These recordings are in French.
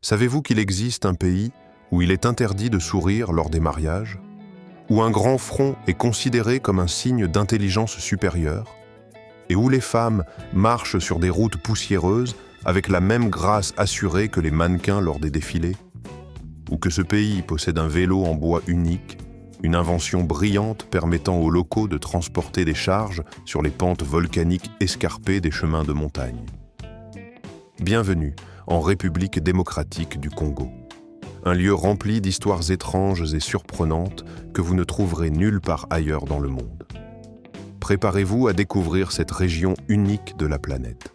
Savez-vous qu'il existe un pays où il est interdit de sourire lors des mariages, où un grand front est considéré comme un signe d'intelligence supérieure, et où les femmes marchent sur des routes poussiéreuses avec la même grâce assurée que les mannequins lors des défilés, ou que ce pays possède un vélo en bois unique, une invention brillante permettant aux locaux de transporter des charges sur les pentes volcaniques escarpées des chemins de montagne. Bienvenue en République démocratique du Congo, un lieu rempli d'histoires étranges et surprenantes que vous ne trouverez nulle part ailleurs dans le monde. Préparez-vous à découvrir cette région unique de la planète.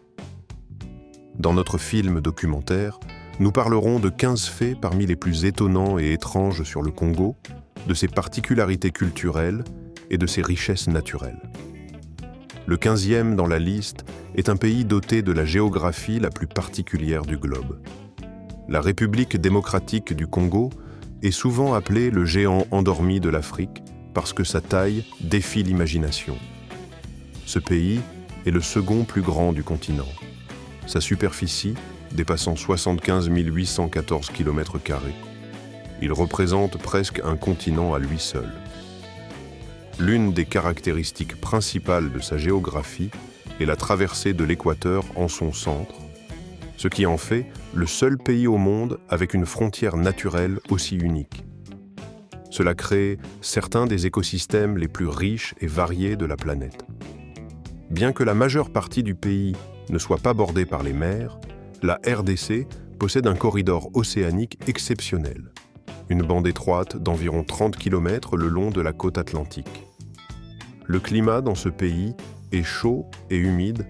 Dans notre film documentaire, nous parlerons de 15 faits parmi les plus étonnants et étranges sur le Congo, de ses particularités culturelles et de ses richesses naturelles. Le 15e dans la liste est un pays doté de la géographie la plus particulière du globe. La République démocratique du Congo est souvent appelée le géant endormi de l'Afrique parce que sa taille défie l'imagination. Ce pays est le second plus grand du continent. Sa superficie dépassant 75 814 km². Il représente presque un continent à lui seul. L'une des caractéristiques principales de sa géographie est la traversée de l'équateur en son centre, ce qui en fait le seul pays au monde avec une frontière naturelle aussi unique. Cela crée certains des écosystèmes les plus riches et variés de la planète. Bien que la majeure partie du pays ne soit pas bordée par les mers, la RDC possède un corridor océanique exceptionnel, une bande étroite d'environ 30 km le long de la côte atlantique. Le climat dans ce pays est chaud et humide,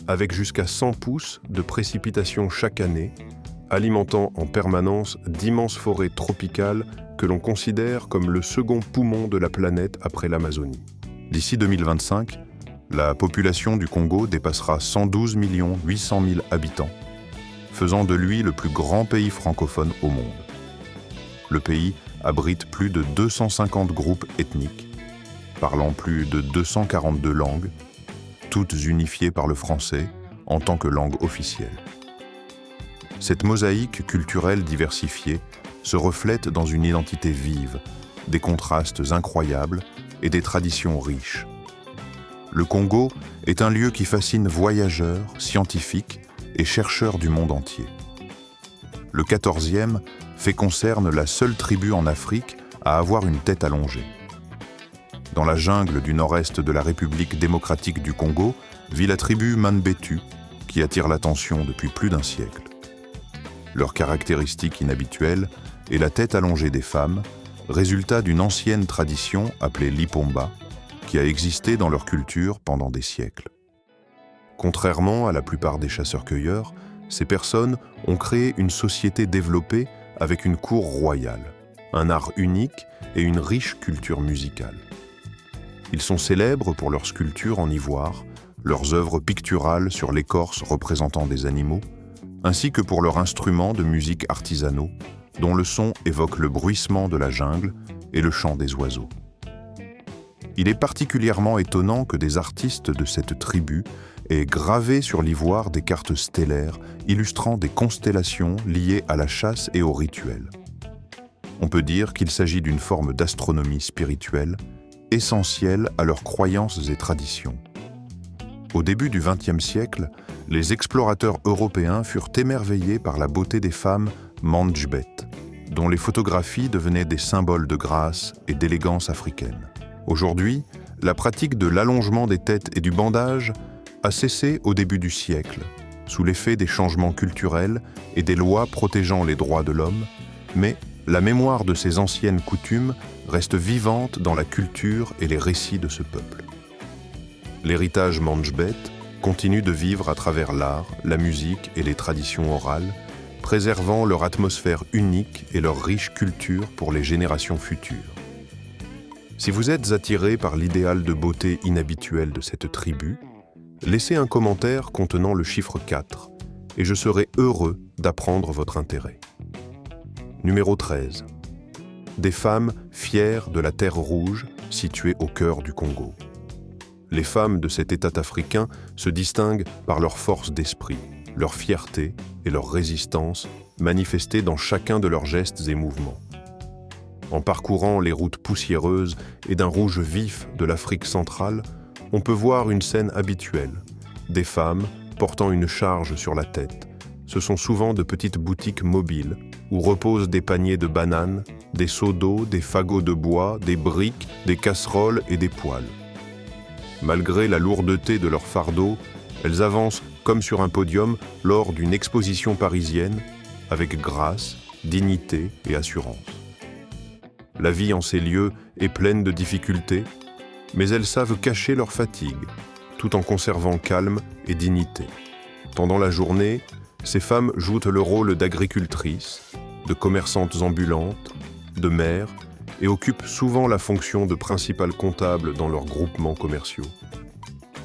avec jusqu'à 100 pouces de précipitations chaque année, alimentant en permanence d'immenses forêts tropicales que l'on considère comme le second poumon de la planète après l'Amazonie. D'ici 2025, la population du Congo dépassera 112 800 000 habitants, faisant de lui le plus grand pays francophone au monde. Le pays abrite plus de 250 groupes ethniques, parlant plus de 242 langues, toutes unifiées par le français en tant que langue officielle. Cette mosaïque culturelle diversifiée se reflète dans une identité vive, des contrastes incroyables et des traditions riches. Le Congo est un lieu qui fascine voyageurs, scientifiques et chercheurs du monde entier. Le 14e fait concerne la seule tribu en Afrique à avoir une tête allongée. Dans la jungle du nord-est de la République démocratique du Congo vit la tribu Manbetu, qui attire l'attention depuis plus d'un siècle. Leur caractéristique inhabituelle est la tête allongée des femmes, résultat d'une ancienne tradition appelée l'ipomba, qui a existé dans leur culture pendant des siècles. Contrairement à la plupart des chasseurs-cueilleurs, ces personnes ont créé une société développée avec une cour royale, un art unique et une riche culture musicale. Ils sont célèbres pour leurs sculptures en ivoire, leurs œuvres picturales sur l'écorce représentant des animaux, ainsi que pour leurs instruments de musique artisanaux, dont le son évoque le bruissement de la jungle et le chant des oiseaux. Il est particulièrement étonnant que des artistes de cette tribu aient gravé sur l'ivoire des cartes stellaires illustrant des constellations liées à la chasse et au rituel. On peut dire qu'il s'agit d'une forme d'astronomie spirituelle essentielle à leurs croyances et traditions. Au début du XXe siècle, les explorateurs européens furent émerveillés par la beauté des femmes Manjbet, dont les photographies devenaient des symboles de grâce et d'élégance africaine. Aujourd'hui, la pratique de l'allongement des têtes et du bandage a cessé au début du siècle, sous l'effet des changements culturels et des lois protégeant les droits de l'homme, mais la mémoire de ces anciennes coutumes reste vivante dans la culture et les récits de ce peuple. L'héritage Manjbet continue de vivre à travers l'art, la musique et les traditions orales, préservant leur atmosphère unique et leur riche culture pour les générations futures. Si vous êtes attiré par l'idéal de beauté inhabituel de cette tribu, laissez un commentaire contenant le chiffre 4 et je serai heureux d'apprendre votre intérêt. Numéro 13. Des femmes fières de la Terre Rouge située au cœur du Congo. Les femmes de cet État africain se distinguent par leur force d'esprit, leur fierté et leur résistance, manifestée dans chacun de leurs gestes et mouvements. En parcourant les routes poussiéreuses et d'un rouge vif de l'Afrique centrale, on peut voir une scène habituelle, des femmes portant une charge sur la tête. Ce sont souvent de petites boutiques mobiles où reposent des paniers de bananes, des seaux d'eau, des fagots de bois, des briques, des casseroles et des poêles. Malgré la lourdeté de leur fardeau, elles avancent comme sur un podium lors d'une exposition parisienne avec grâce, dignité et assurance. La vie en ces lieux est pleine de difficultés, mais elles savent cacher leur fatigue, tout en conservant calme et dignité. Pendant la journée, ces femmes jouent le rôle d'agricultrices, de commerçantes ambulantes, de mères, et occupent souvent la fonction de principales comptables dans leurs groupements commerciaux.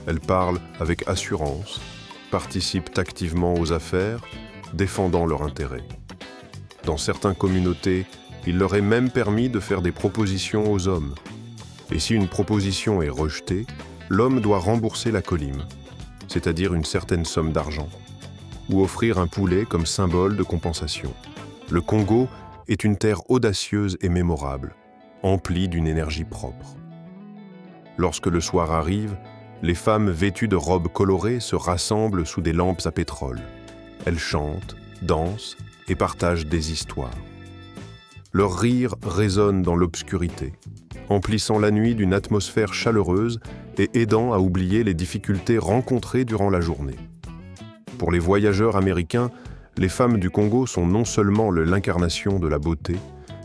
Elles parlent avec assurance, participent activement aux affaires, défendant leurs intérêts. Dans certaines communautés, il leur est même permis de faire des propositions aux hommes. Et si une proposition est rejetée, l'homme doit rembourser la colime, c'est-à-dire une certaine somme d'argent, ou offrir un poulet comme symbole de compensation. Le Congo est une terre audacieuse et mémorable, emplie d'une énergie propre. Lorsque le soir arrive, les femmes vêtues de robes colorées se rassemblent sous des lampes à pétrole. Elles chantent, dansent et partagent des histoires. Leur rire résonne dans l'obscurité, emplissant la nuit d'une atmosphère chaleureuse et aidant à oublier les difficultés rencontrées durant la journée. Pour les voyageurs américains, les femmes du Congo sont non seulement l'incarnation de la beauté,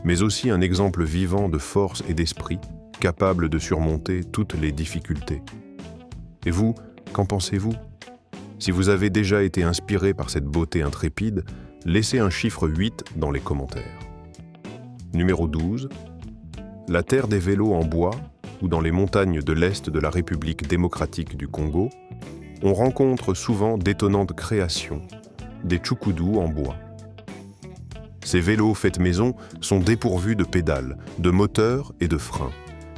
mais aussi un exemple vivant de force et d'esprit, capable de surmonter toutes les difficultés. Et vous, qu'en pensez-vous ? Si vous avez déjà été inspiré par cette beauté intrépide, laissez un chiffre 8 dans les commentaires. Numéro 12. La terre des vélos en bois, ou dans les montagnes de l'Est de la République démocratique du Congo, on rencontre souvent d'étonnantes créations, des tchoukoudous en bois. Ces vélos faits maison sont dépourvus de pédales, de moteurs et de freins,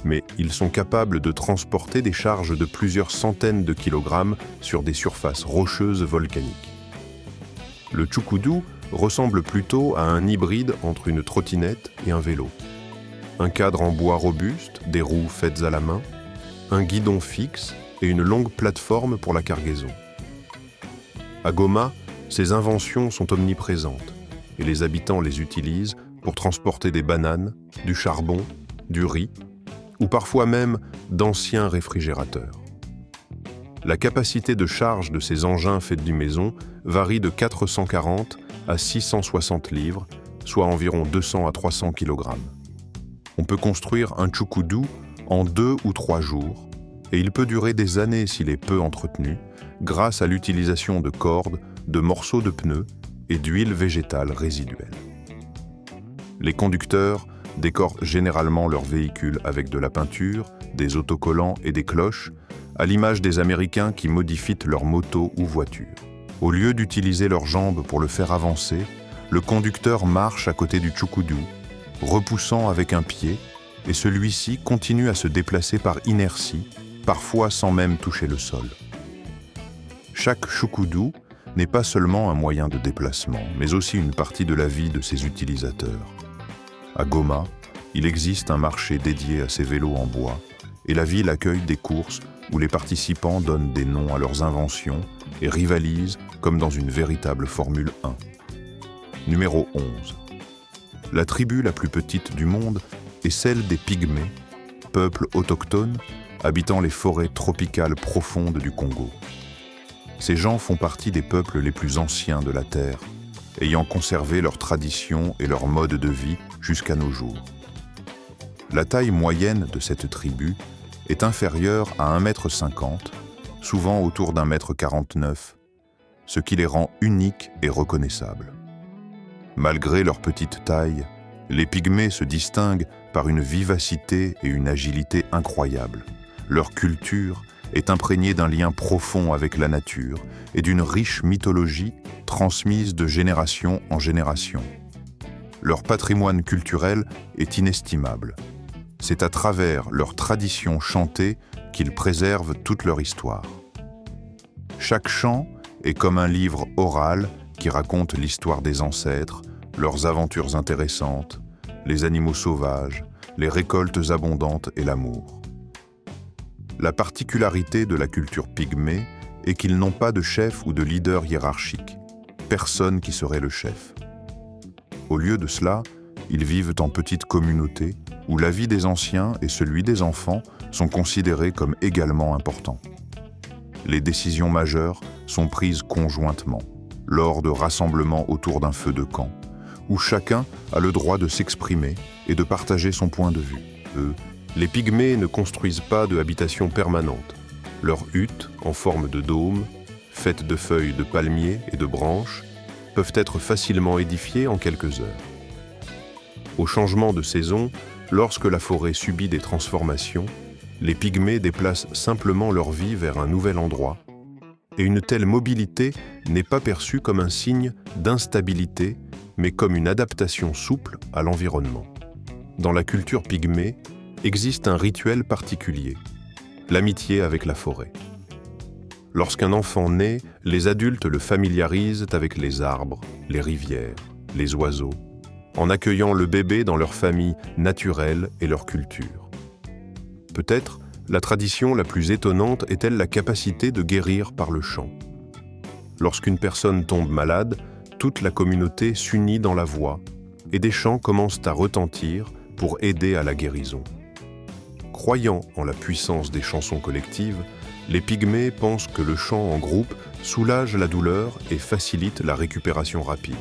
mais ils sont capables de transporter des charges de plusieurs centaines de kilogrammes sur des surfaces rocheuses volcaniques. Le tchoukoudou ressemble plutôt à un hybride entre une trottinette et un vélo. Un cadre en bois robuste, des roues faites à la main, un guidon fixe et une longue plateforme pour la cargaison. À Goma, ces inventions sont omniprésentes et les habitants les utilisent pour transporter des bananes, du charbon, du riz ou parfois même d'anciens réfrigérateurs. La capacité de charge de ces engins faits de maison varie de 440 à 660 livres, soit environ 200 à 300 kg. On peut construire un tchoukoudou en 2 ou 3 jours, et il peut durer des années s'il est peu entretenu, grâce à l'utilisation de cordes, de morceaux de pneus et d'huile végétale résiduelle. Les conducteurs décorent généralement leurs véhicules avec de la peinture, des autocollants et des cloches, à l'image des Américains qui modifient leurs motos ou voitures. Au lieu d'utiliser leurs jambes pour le faire avancer, le conducteur marche à côté du tchoukoudou, repoussant avec un pied, et celui-ci continue à se déplacer par inertie, parfois sans même toucher le sol. Chaque tchoukoudou n'est pas seulement un moyen de déplacement, mais aussi une partie de la vie de ses utilisateurs. À Goma, il existe un marché dédié à ces vélos en bois, et la ville accueille des courses où les participants donnent des noms à leurs inventions et rivalisent comme dans une véritable Formule 1. Numéro 11. La tribu la plus petite du monde est celle des Pygmées, peuple autochtone habitant les forêts tropicales profondes du Congo. Ces gens font partie des peuples les plus anciens de la Terre, ayant conservé leurs traditions et leur mode de vie jusqu'à nos jours. La taille moyenne de cette tribu est inférieure à 1,50 m, souvent autour d'1,49 m, ce qui les rend uniques et reconnaissables. Malgré leur petite taille, les Pygmées se distinguent par une vivacité et une agilité incroyables. Leur culture est imprégnée d'un lien profond avec la nature et d'une riche mythologie transmise de génération en génération. Leur patrimoine culturel est inestimable. C'est à travers leurs traditions chantées qu'ils préservent toute leur histoire. Chaque chant est comme un livre oral qui racontent l'histoire des ancêtres, leurs aventures intéressantes, les animaux sauvages, les récoltes abondantes et l'amour. La particularité de la culture pygmée est qu'ils n'ont pas de chef ou de leader hiérarchique, personne qui serait le chef. Au lieu de cela, ils vivent en petites communautés où la vie des anciens et celui des enfants sont considérés comme également importants. Les décisions majeures sont prises conjointement, lors de rassemblements autour d'un feu de camp, où chacun a le droit de s'exprimer et de partager son point de vue. Les pygmées ne construisent pas de habitation permanente. Leurs huttes, en forme de dôme, faites de feuilles de palmier et de branches, peuvent être facilement édifiées en quelques heures. Au changement de saison, lorsque la forêt subit des transformations, les pygmées déplacent simplement leur vie vers un nouvel endroit, et une telle mobilité n'est pas perçue comme un signe d'instabilité, mais comme une adaptation souple à l'environnement. Dans la culture pygmée, existe un rituel particulier, l'amitié avec la forêt. Lorsqu'un enfant naît, les adultes le familiarisent avec les arbres, les rivières, les oiseaux, en accueillant le bébé dans leur famille naturelle et leur culture. Peut-être la tradition la plus étonnante est-elle la capacité de guérir par le chant. Lorsqu'une personne tombe malade, toute la communauté s'unit dans la voix et des chants commencent à retentir pour aider à la guérison. Croyant en la puissance des chansons collectives, les pygmées pensent que le chant en groupe soulage la douleur et facilite la récupération rapide.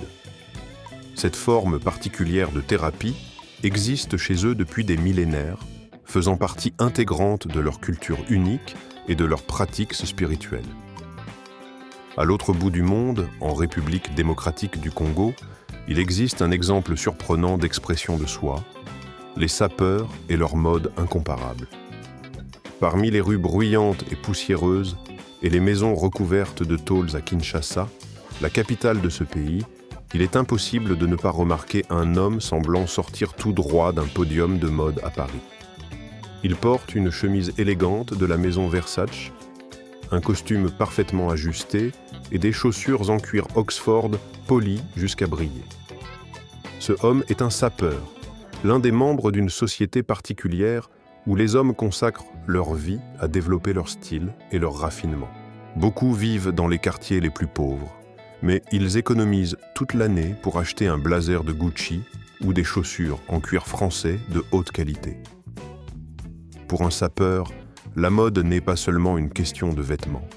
Cette forme particulière de thérapie existe chez eux depuis des millénaires, faisant partie intégrante de leur culture unique et de leurs pratiques spirituelles. À l'autre bout du monde, en République démocratique du Congo, il existe un exemple surprenant d'expression de soi, les sapeurs et leur mode incomparable. Parmi les rues bruyantes et poussiéreuses et les maisons recouvertes de tôles à Kinshasa, la capitale de ce pays, il est impossible de ne pas remarquer un homme semblant sortir tout droit d'un podium de mode à Paris. Il porte une chemise élégante de la maison Versace, un costume parfaitement ajusté et des chaussures en cuir Oxford polies jusqu'à briller. Ce homme est un sapeur, l'un des membres d'une société particulière où les hommes consacrent leur vie à développer leur style et leur raffinement. Beaucoup vivent dans les quartiers les plus pauvres, mais ils économisent toute l'année pour acheter un blazer de Gucci ou des chaussures en cuir français de haute qualité. Pour un sapeur, la mode n'est pas seulement une question de vêtements,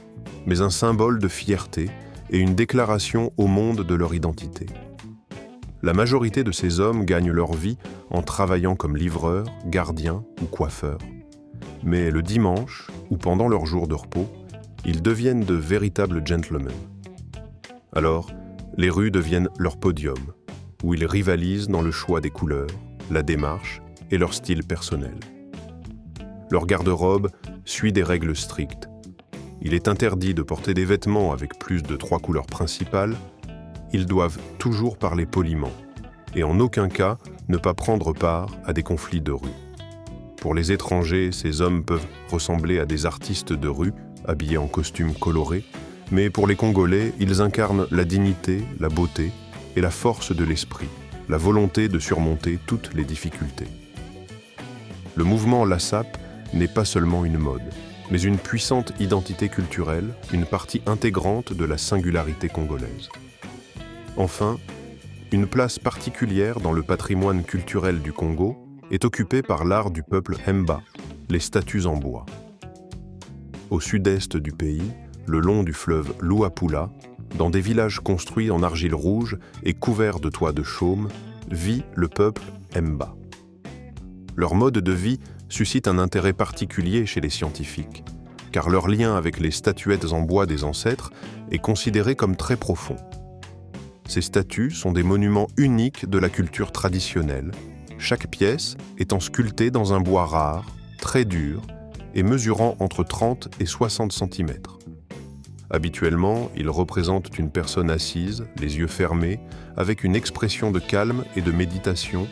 mais un symbole de fierté et une déclaration au monde de leur identité. La majorité de ces hommes gagnent leur vie en travaillant comme livreurs, gardiens ou coiffeurs. Mais le dimanche, ou pendant leurs jours de repos, ils deviennent de véritables gentlemen. Alors, les rues deviennent leur podium, où ils rivalisent dans le choix des couleurs, la démarche et leur style personnel. Leur garde-robe suit des règles strictes. Il est interdit de porter des vêtements avec plus de 3 couleurs principales. Ils doivent toujours parler poliment et en aucun cas ne pas prendre part à des conflits de rue. Pour les étrangers, ces hommes peuvent ressembler à des artistes de rue, habillés en costumes colorés, mais pour les Congolais, ils incarnent la dignité, la beauté et la force de l'esprit, la volonté de surmonter toutes les difficultés. Le mouvement LASAP n'est pas seulement une mode, mais une puissante identité culturelle, une partie intégrante de la singularité congolaise. Enfin, une place particulière dans le patrimoine culturel du Congo est occupée par l'art du peuple Hemba, les statues en bois. Au sud-est du pays, le long du fleuve Luapula, dans des villages construits en argile rouge et couverts de toits de chaume, vit le peuple Hemba. Leur mode de vie suscite un intérêt particulier chez les scientifiques, car leur lien avec les statuettes en bois des ancêtres est considéré comme très profond. Ces statues sont des monuments uniques de la culture traditionnelle, chaque pièce étant sculptée dans un bois rare, très dur et mesurant entre 30 et 60 cm. Habituellement, ils représentent une personne assise, les yeux fermés, avec une expression de calme et de méditation,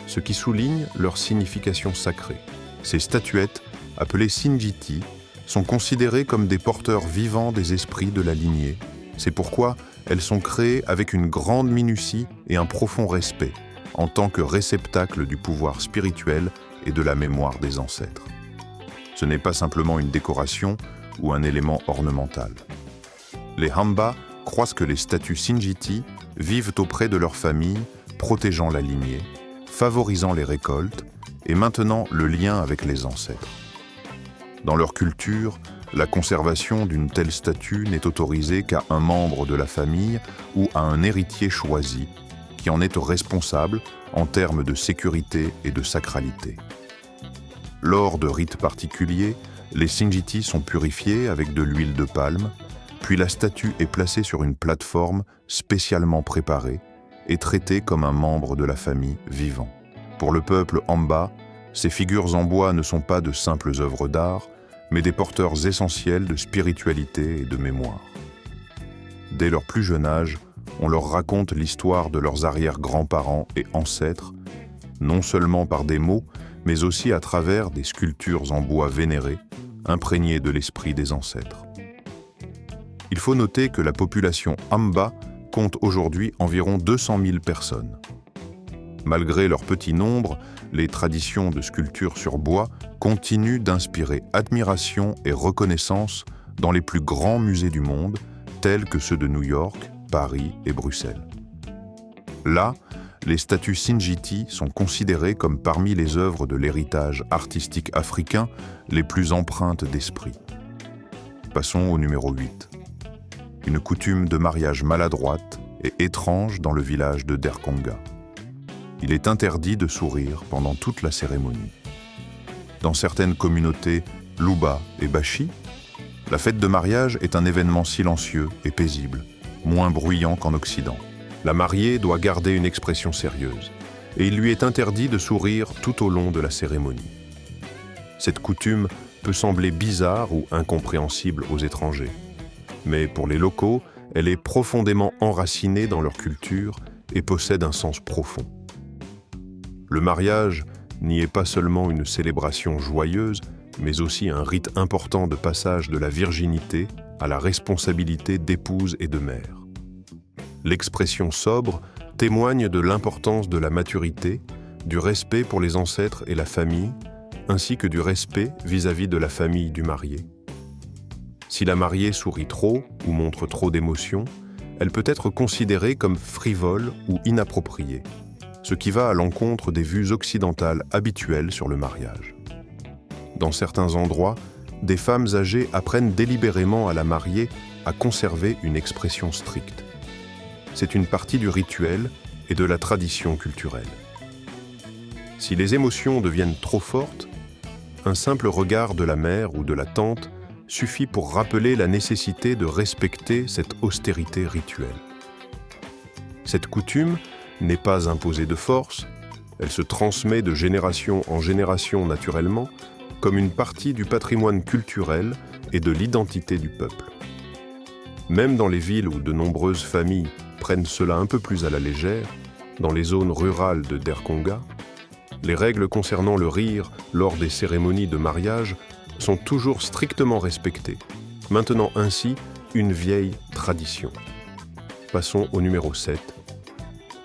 ce qui souligne leur signification sacrée. Ces statuettes, appelées Sinjiti, sont considérées comme des porteurs vivants des esprits de la lignée. C'est pourquoi elles sont créées avec une grande minutie et un profond respect, en tant que réceptacle du pouvoir spirituel et de la mémoire des ancêtres. Ce n'est pas simplement une décoration ou un élément ornemental. Les Hamba croient que les statues Singiti vivent auprès de leur famille, protégeant la lignée, favorisant les récoltes et maintenant le lien avec les ancêtres. Dans leur culture, la conservation d'une telle statue n'est autorisée qu'à un membre de la famille ou à un héritier choisi, qui en est responsable en termes de sécurité et de sacralité. Lors de rites particuliers, les Singiti sont purifiés avec de l'huile de palme, puis la statue est placée sur une plateforme spécialement préparée et traitée comme un membre de la famille vivant. Pour le peuple Hamba, ces figures en bois ne sont pas de simples œuvres d'art, mais des porteurs essentiels de spiritualité et de mémoire. Dès leur plus jeune âge, on leur raconte l'histoire de leurs arrière-grands-parents et ancêtres, non seulement par des mots, mais aussi à travers des sculptures en bois vénérées, imprégnées de l'esprit des ancêtres. Il faut noter que la population Hamba compte aujourd'hui environ 200 000 personnes. Malgré leur petit nombre, les traditions de sculpture sur bois continuent d'inspirer admiration et reconnaissance dans les plus grands musées du monde, tels que ceux de New York, Paris et Bruxelles. Là, les statues Singiti sont considérées comme parmi les œuvres de l'héritage artistique africain les plus empreintes d'esprit. Passons au numéro 8. Une coutume de mariage maladroite et étrange dans le village de Derkonga. Il est interdit de sourire pendant toute la cérémonie. Dans certaines communautés, Luba et Bashi, la fête de mariage est un événement silencieux et paisible, moins bruyant qu'en Occident. La mariée doit garder une expression sérieuse, et il lui est interdit de sourire tout au long de la cérémonie. Cette coutume peut sembler bizarre ou incompréhensible aux étrangers, mais pour les locaux, elle est profondément enracinée dans leur culture et possède un sens profond. Le mariage n'y est pas seulement une célébration joyeuse, mais aussi un rite important de passage de la virginité à la responsabilité d'épouse et de mère. L'expression sobre témoigne de l'importance de la maturité, du respect pour les ancêtres et la famille, ainsi que du respect vis-à-vis de la famille du marié. Si la mariée sourit trop ou montre trop d'émotions, elle peut être considérée comme frivole ou inappropriée, ce qui va à l'encontre des vues occidentales habituelles sur le mariage. Dans certains endroits, des femmes âgées apprennent délibérément à la mariée à conserver une expression stricte. C'est une partie du rituel et de la tradition culturelle. Si les émotions deviennent trop fortes, un simple regard de la mère ou de la tante suffit pour rappeler la nécessité de respecter cette austérité rituelle. Cette coutume n'est pas imposée de force, elle se transmet de génération en génération naturellement, comme une partie du patrimoine culturel et de l'identité du peuple. Même dans les villes où de nombreuses familles prennent cela un peu plus à la légère, dans les zones rurales de Derkonga, les règles concernant le rire lors des cérémonies de mariage sont toujours strictement respectées, maintenant ainsi une vieille tradition. Passons au numéro 7.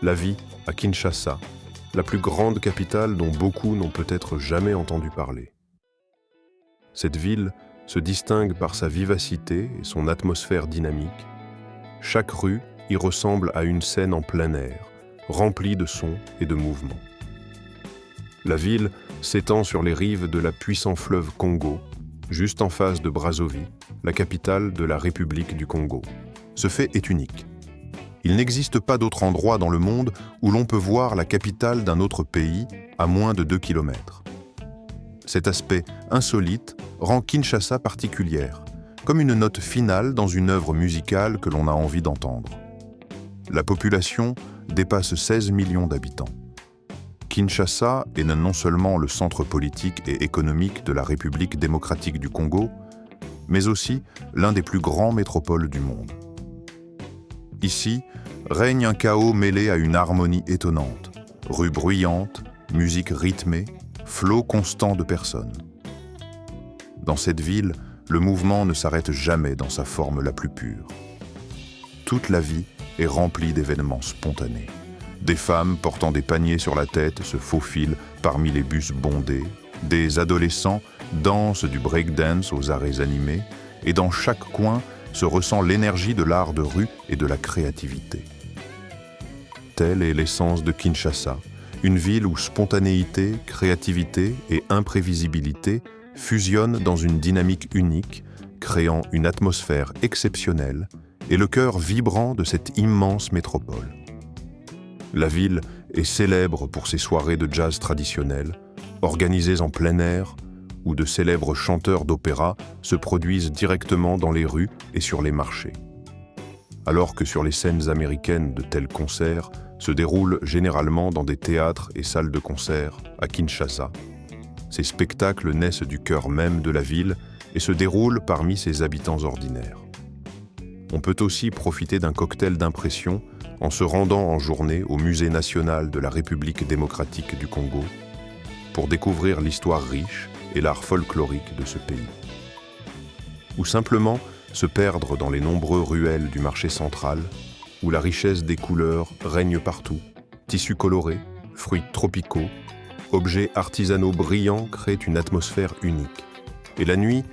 La vie à Kinshasa, la plus grande capitale dont beaucoup n'ont peut-être jamais entendu parler. Cette ville se distingue par sa vivacité et son atmosphère dynamique. Chaque rue y ressemble à une scène en plein air, remplie de sons et de mouvements. La ville s'étend sur les rives de la puissant fleuve Congo, juste en face de Brazzaville, la capitale de la République du Congo. Ce fait est unique. Il n'existe pas d'autre endroit dans le monde où l'on peut voir la capitale d'un autre pays à moins de 2 kilomètres. Cet aspect insolite rend Kinshasa particulière, comme une note finale dans une œuvre musicale que l'on a envie d'entendre. La population dépasse 16 millions d'habitants. Kinshasa est non seulement le centre politique et économique de la République démocratique du Congo, mais aussi l'un des plus grands métropoles du monde. Ici, règne un chaos mêlé à une harmonie étonnante, rues bruyantes, musique rythmée, flot constant de personnes. Dans cette ville, le mouvement ne s'arrête jamais dans sa forme la plus pure. toute la vie est remplie d'événements spontanés. Des femmes portant des paniers sur la tête se faufilent parmi les bus bondés. Des adolescents dansent du breakdance aux arrêts animés. Et dans chaque coin se ressent l'énergie de l'art de rue et de la créativité. Telle est l'essence de Kinshasa, une ville où spontanéité, créativité et imprévisibilité fusionnent dans une dynamique unique, créant une atmosphère exceptionnelle et le cœur vibrant de cette immense métropole. La ville est célèbre pour ses soirées de jazz traditionnelles, organisées en plein air, où de célèbres chanteurs d'opéra se produisent directement dans les rues et sur les marchés. Alors que sur les scènes américaines de tels concerts se déroulent généralement dans des théâtres et salles de concert à Kinshasa, ces spectacles naissent du cœur même de la ville et se déroulent parmi ses habitants ordinaires. On peut aussi profiter d'un cocktail d'impression en se rendant en journée au Musée national de la République démocratique du Congo pour découvrir l'histoire riche et l'art folklorique de ce pays. Ou simplement se perdre dans les nombreux ruelles du marché central, où la richesse des couleurs règne partout, tissus colorés, fruits tropicaux, objets artisanaux brillants créent une atmosphère unique. Et la nuit,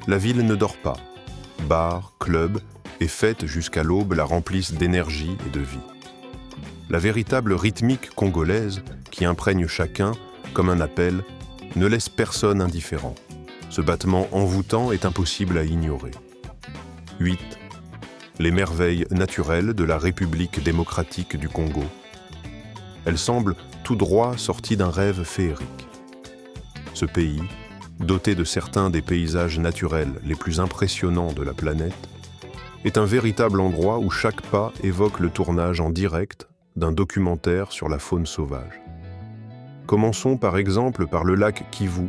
la ville ne dort pas. Bars, clubs et fêtes jusqu'à l'aube la remplissent d'énergie et de vie. La véritable rythmique congolaise, qui imprègne chacun comme un appel, ne laisse personne indifférent. Ce battement envoûtant est impossible à ignorer. 8. Les merveilles naturelles de la République démocratique du Congo. Elles semblent tout droit sorties d'un rêve féerique. Ce pays, doté de certains des paysages naturels les plus impressionnants de la planète, est un véritable endroit où chaque pas évoque le tournage en direct d'un documentaire sur la faune sauvage. Commençons par exemple par le lac Kivu,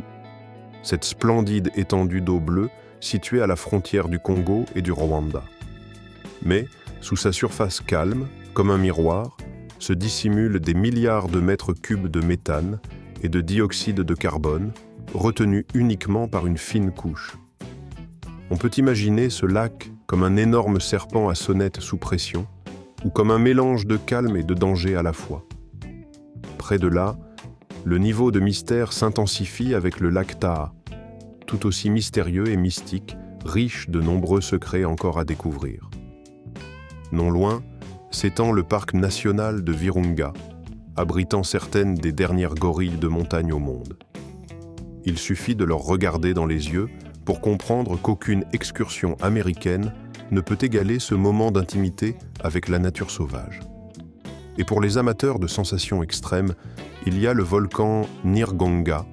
cette splendide étendue d'eau bleue située à la frontière du Congo et du Rwanda. Mais, sous sa surface calme, comme un miroir, se dissimulent des milliards de mètres cubes de méthane et de dioxyde de carbone, retenus uniquement par une fine couche. On peut imaginer ce lac comme un énorme serpent à sonnette sous pression, ou comme un mélange de calme et de danger à la fois. Près de là, le niveau de mystère s'intensifie avec le lac Taha, tout aussi mystérieux et mystique, riche de nombreux secrets encore à découvrir. Non loin, s'étend le parc national de Virunga, abritant certaines des dernières gorilles de montagne au monde. Il suffit de leur regarder dans les yeux pour comprendre qu'aucune excursion américaine ne peut égaler ce moment d'intimité avec la nature sauvage. Et pour les amateurs de sensations extrêmes, il y a le volcan Nyiragonga,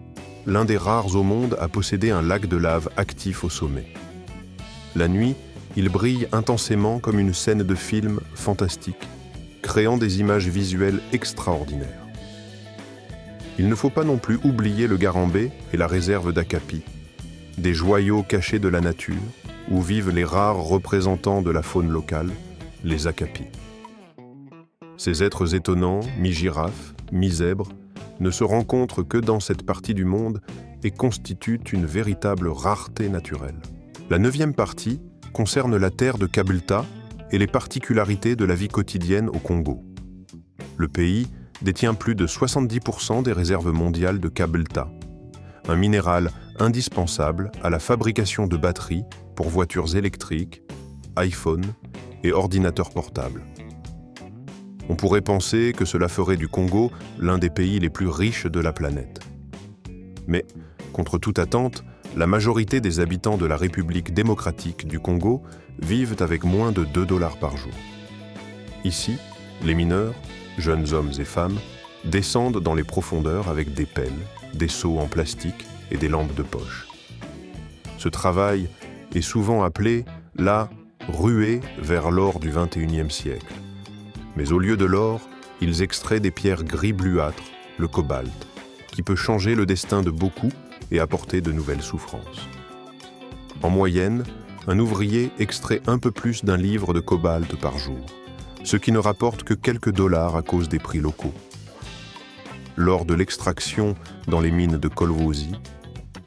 l'un des rares au monde à posséder un lac de lave actif au sommet. La nuit, il brille intensément comme une scène de film fantastique, créant des images visuelles extraordinaires. Il ne faut pas non plus oublier le Garambé et la réserve d'Akapi, des joyaux cachés de la nature, où vivent les rares représentants de la faune locale, les Akapis. Ces êtres étonnants, mi-girafes, mi-zèbres, ne se rencontrent que dans cette partie du monde et constituent une véritable rareté naturelle. La 9e partie concerne la terre de Kabelta et les particularités de la vie quotidienne au Congo. Le pays détient plus de 70% des réserves mondiales de Kabelta, un minéral indispensable à la fabrication de batteries pour voitures électriques, iPhone et ordinateurs portables. On pourrait penser que cela ferait du Congo l'un des pays les plus riches de la planète. Mais, contre toute attente, la majorité des habitants de la République démocratique du Congo vivent avec moins de $2 par jour. Ici, les mineurs, jeunes hommes et femmes, descendent dans les profondeurs avec des pelles, des seaux en plastique et des lampes de poche. Ce travail est souvent appelé la ruée vers l'or du XXIe siècle. Mais au lieu de l'or, ils extraient des pierres gris bleuâtres, le cobalt, qui peut changer le destin de beaucoup et apporter de nouvelles souffrances. En moyenne, un ouvrier extrait un peu plus d'un livre de cobalt par jour, ce qui ne rapporte que quelques dollars à cause des prix locaux. Lors de l'extraction dans les mines de Kolwezi,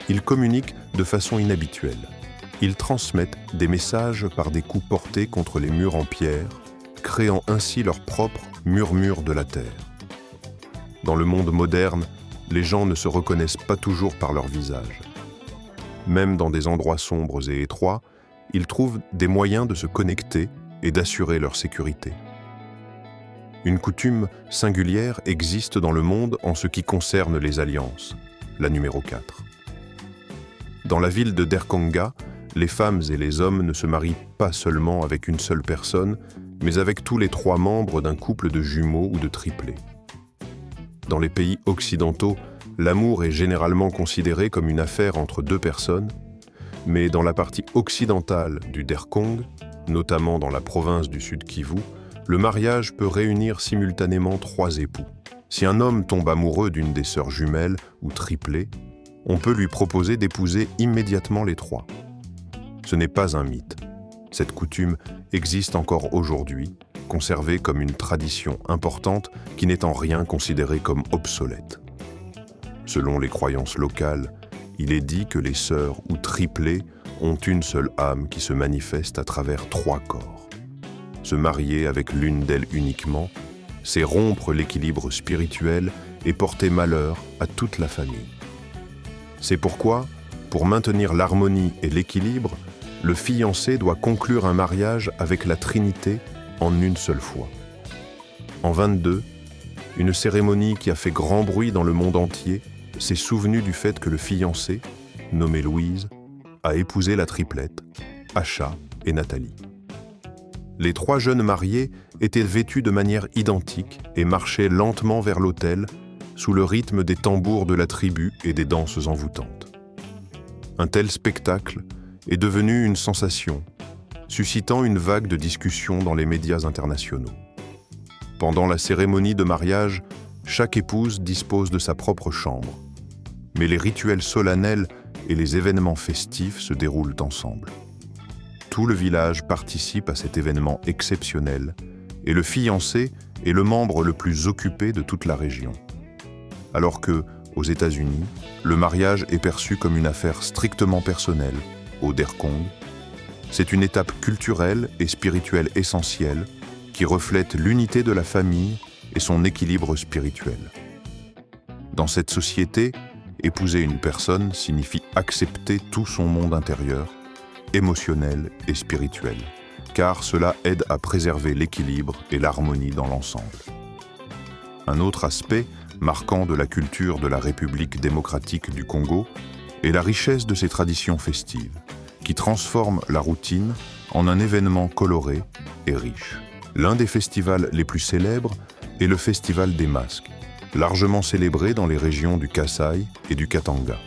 ils communiquent de façon inhabituelle. Ils transmettent des messages par des coups portés contre les murs en pierre créant ainsi leur propre murmure de la terre. Dans le monde moderne, les gens ne se reconnaissent pas toujours par leur visage. Même dans des endroits sombres et étroits, ils trouvent des moyens de se connecter et d'assurer leur sécurité. Une coutume singulière existe dans le monde en ce qui concerne les alliances, la numéro 4. Dans la ville de Derkonga, les femmes et les hommes ne se marient pas seulement avec une seule personne, mais avec tous les 3 membres d'un couple de jumeaux ou de triplés. Dans les pays occidentaux, l'amour est généralement considéré comme une affaire entre 2 personnes, mais dans la partie occidentale du Derkong, notamment dans la province du Sud Kivu, le mariage peut réunir simultanément 3 époux. Si un homme tombe amoureux d'une des sœurs jumelles ou triplées, on peut lui proposer d'épouser immédiatement les 3. Ce n'est pas un mythe. Cette coutume existe encore aujourd'hui, conservée comme une tradition importante qui n'est en rien considérée comme obsolète. Selon les croyances locales, il est dit que les sœurs ou triplés ont une seule âme qui se manifeste à travers 3 corps. Se marier avec l'une d'elles uniquement, c'est rompre l'équilibre spirituel et porter malheur à toute la famille. C'est pourquoi, pour maintenir l'harmonie et l'équilibre, le fiancé doit conclure un mariage avec la Trinité en une seule fois. En 22, une cérémonie qui a fait grand bruit dans le monde entier s'est souvenue du fait que le fiancé, nommé Louise, a épousé la triplette, Acha et Nathalie. Les 3 jeunes mariés étaient vêtus de manière identique et marchaient lentement vers l'autel, sous le rythme des tambours de la tribu et des danses envoûtantes. Un tel spectacle est devenu une sensation, suscitant une vague de discussions dans les médias internationaux. Pendant la cérémonie de mariage, chaque épouse dispose de sa propre chambre, mais les rituels solennels et les événements festifs se déroulent ensemble. Tout le village participe à cet événement exceptionnel et le fiancé est le membre le plus occupé de toute la région. Alors que, aux États-Unis, le mariage est perçu comme une affaire strictement personnelle, au Derkong, c'est une étape culturelle et spirituelle essentielle qui reflète l'unité de la famille et son équilibre spirituel. Dans cette société, épouser une personne signifie accepter tout son monde intérieur, émotionnel et spirituel, car cela aide à préserver l'équilibre et l'harmonie dans l'ensemble. Un autre aspect marquant de la culture de la République démocratique du Congo est la richesse de ses traditions festives, qui transforment la routine en un événement coloré et riche. L'un des festivals les plus célèbres est le Festival des Masques, largement célébré dans les régions du Kasaï et du Katanga.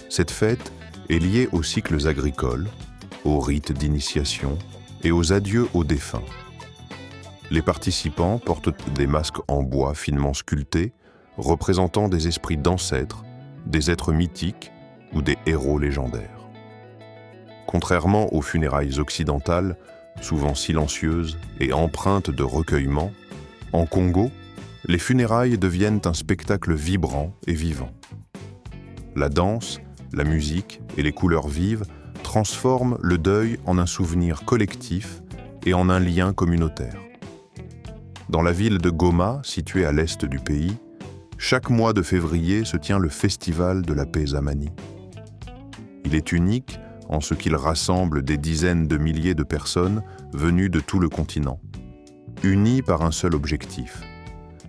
Cette fête est liée aux cycles agricoles, aux rites d'initiation et aux adieux aux défunts. Les participants portent des masques en bois finement sculptés, représentant des esprits d'ancêtres, des êtres mythiques ou des héros légendaires. Contrairement aux funérailles occidentales, souvent silencieuses et empreintes de recueillement, en Congo, les funérailles deviennent un spectacle vibrant et vivant. La danse, la musique et les couleurs vives transforment le deuil en un souvenir collectif et en un lien communautaire. Dans la ville de Goma, située à l'est du pays, chaque mois de février se tient le Festival de la paix Zamani. Il est unique en ce qu'il rassemble des dizaines de milliers de personnes venues de tout le continent, unies par un seul objectif: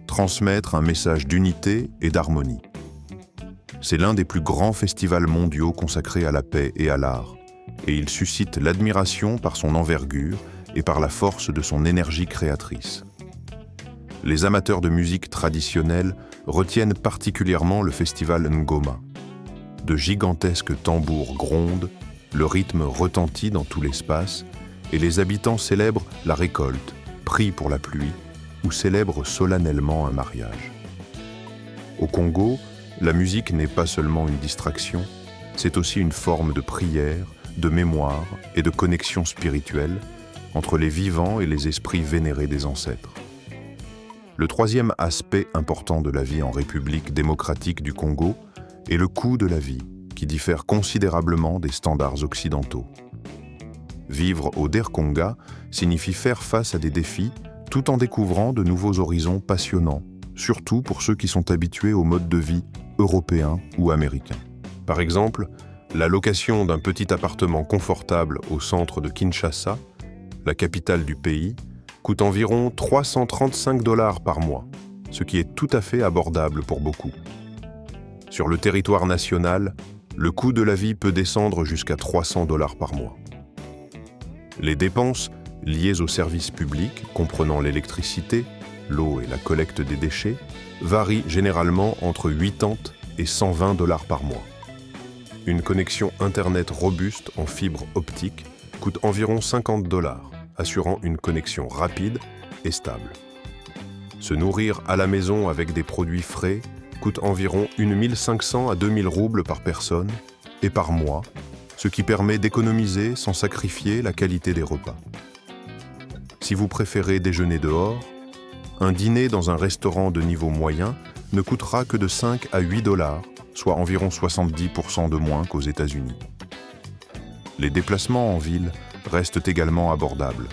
transmettre un message d'unité et d'harmonie. C'est l'un des plus grands festivals mondiaux consacrés à la paix et à l'art, et il suscite l'admiration par son envergure et par la force de son énergie créatrice. Les amateurs de musique traditionnelle retiennent particulièrement le festival Ngoma. De gigantesques tambours grondent, le rythme retentit dans tout l'espace, et les habitants célèbrent la récolte, prient pour la pluie, ou célèbrent solennellement un mariage. Au Congo, la musique n'est pas seulement une distraction, c'est aussi une forme de prière, de mémoire et de connexion spirituelle entre les vivants et les esprits vénérés des ancêtres. Le troisième aspect important de la vie en République démocratique du Congo est le coût de la vie, qui diffère considérablement des standards occidentaux. Vivre au Derkonga signifie faire face à des défis tout en découvrant de nouveaux horizons passionnants, surtout pour ceux qui sont habitués au mode de vie européen ou américain. Par exemple, la location d'un petit appartement confortable au centre de Kinshasa, la capitale du pays, coûte environ 335 $ par mois, ce qui est tout à fait abordable pour beaucoup. Sur le territoire national, le coût de la vie peut descendre jusqu'à 300 $ par mois. Les dépenses liées aux services publics, comprenant l'électricité, l'eau et la collecte des déchets, varient généralement entre 80 et 120 $ par mois. Une connexion Internet robuste en fibre optique coûte environ 50 $, assurant une connexion rapide et stable. Se nourrir à la maison avec des produits frais coûte environ 1500 à 2000 roubles par personne et par mois, ce qui permet d'économiser sans sacrifier la qualité des repas. Si vous préférez déjeuner dehors, un dîner dans un restaurant de niveau moyen ne coûtera que de 5 à 8 $, soit environ 70% de moins qu'aux États-Unis. Les déplacements en ville restent également abordables.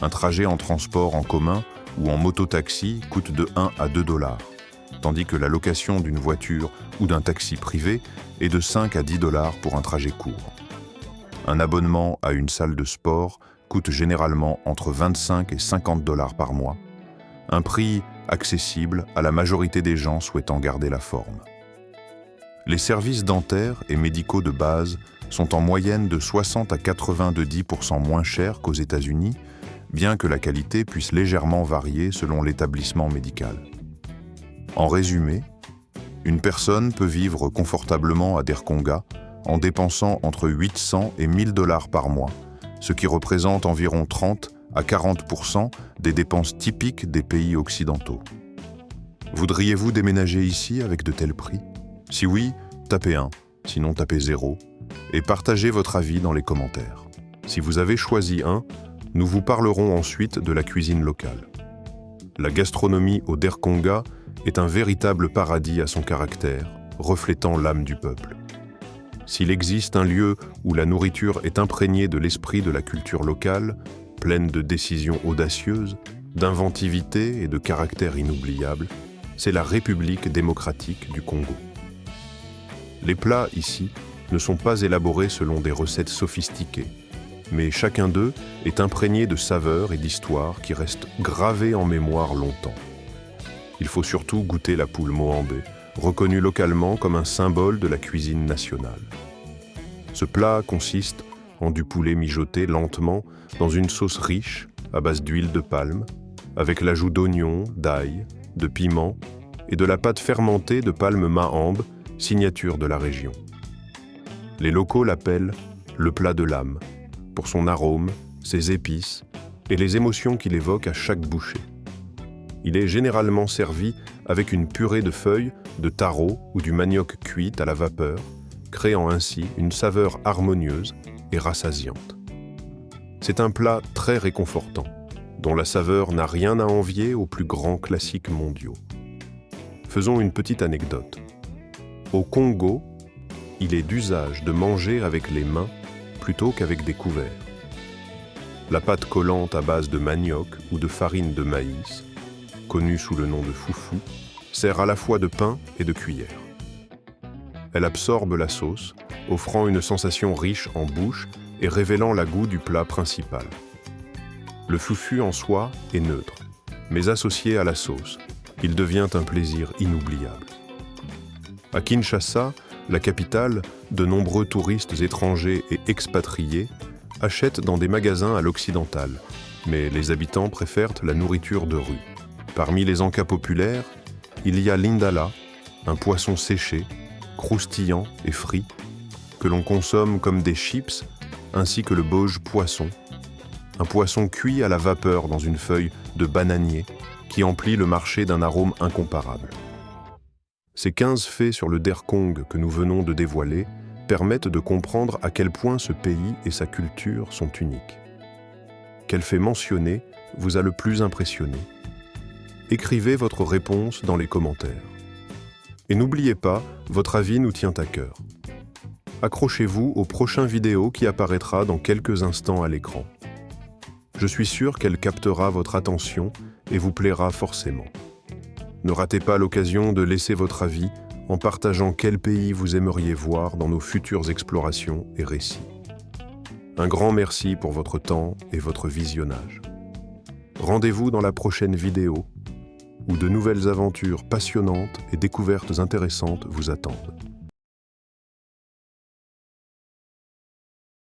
Un trajet en transport en commun ou en moto-taxi coûte de 1 à 2 $, tandis que la location d'une voiture ou d'un taxi privé est de 5 à 10 $ pour un trajet court. Un abonnement à une salle de sport coûte généralement entre 25 et 50 $ par mois, un prix accessible à la majorité des gens souhaitant garder la forme. Les services dentaires et médicaux de base sont en moyenne de 60 à 90% moins chers qu'aux États-Unis, bien que la qualité puisse légèrement varier selon l'établissement médical. En résumé, une personne peut vivre confortablement à Derkonga en dépensant entre 800 et 1000 $ par mois, ce qui représente environ 30 à 40% des dépenses typiques des pays occidentaux. Voudriez-vous déménager ici avec de tels prix? Si oui, tapez 1, sinon tapez 0, et partagez votre avis dans les commentaires. Si vous avez choisi 1, nous vous parlerons ensuite de la cuisine locale. La gastronomie au Derkonga est un véritable paradis à son caractère, reflétant l'âme du peuple. S'il existe un lieu où la nourriture est imprégnée de l'esprit de la culture locale, pleine de décisions audacieuses, d'inventivité et de caractère inoubliable, c'est la République démocratique du Congo. Les plats ici ne sont pas élaborés selon des recettes sophistiquées, mais chacun d'eux est imprégné de saveurs et d'histoires qui restent gravées en mémoire longtemps. Il faut surtout goûter la poule Moambé, reconnue localement comme un symbole de la cuisine nationale. Ce plat consiste en du poulet mijoté lentement dans une sauce riche à base d'huile de palme, avec l'ajout d'oignons, d'ail, de piment et de la pâte fermentée de palme maambe, signature de la région. Les locaux l'appellent le plat de l'âme, pour son arôme, ses épices et les émotions qu'il évoque à chaque bouchée. Il est généralement servi avec une purée de feuilles, de taro ou du manioc cuit à la vapeur, créant ainsi une saveur harmonieuse et rassasiante. C'est un plat très réconfortant, dont la saveur n'a rien à envier aux plus grands classiques mondiaux. Faisons une petite anecdote. Au Congo, il est d'usage de manger avec les mains plutôt qu'avec des couverts. La pâte collante à base de manioc ou de farine de maïs, connue sous le nom de foufou, sert à la fois de pain et de cuillère. Elle absorbe la sauce, offrant une sensation riche en bouche et révélant la goût du plat principal. Le foufou en soi est neutre, mais associé à la sauce, il devient un plaisir inoubliable. À Kinshasa, la capitale, de nombreux touristes étrangers et expatriés achètent dans des magasins à l'occidental, mais les habitants préfèrent la nourriture de rue. Parmi les encas populaires, il y a l'indala, un poisson séché, croustillant et frit, que l'on consomme comme des chips, ainsi que le boge poisson, un poisson cuit à la vapeur dans une feuille de bananier qui emplit le marché d'un arôme incomparable. Ces 15 faits sur le Derkong que nous venons de dévoiler permettent de comprendre à quel point ce pays et sa culture sont uniques. Quel fait mentionné vous a le plus impressionné? Écrivez votre réponse dans les commentaires. Et n'oubliez pas, votre avis nous tient à cœur. accrochez-vous au prochain vidéo qui apparaîtra dans quelques instants à l'écran. Je suis sûr qu'elle captera votre attention et vous plaira forcément. Ne ratez pas l'occasion de laisser votre avis en partageant quel pays vous aimeriez voir dans nos futures explorations et récits. Un grand merci pour votre temps et votre visionnage. Rendez-vous dans la prochaine vidéo où de nouvelles aventures passionnantes et découvertes intéressantes vous attendent.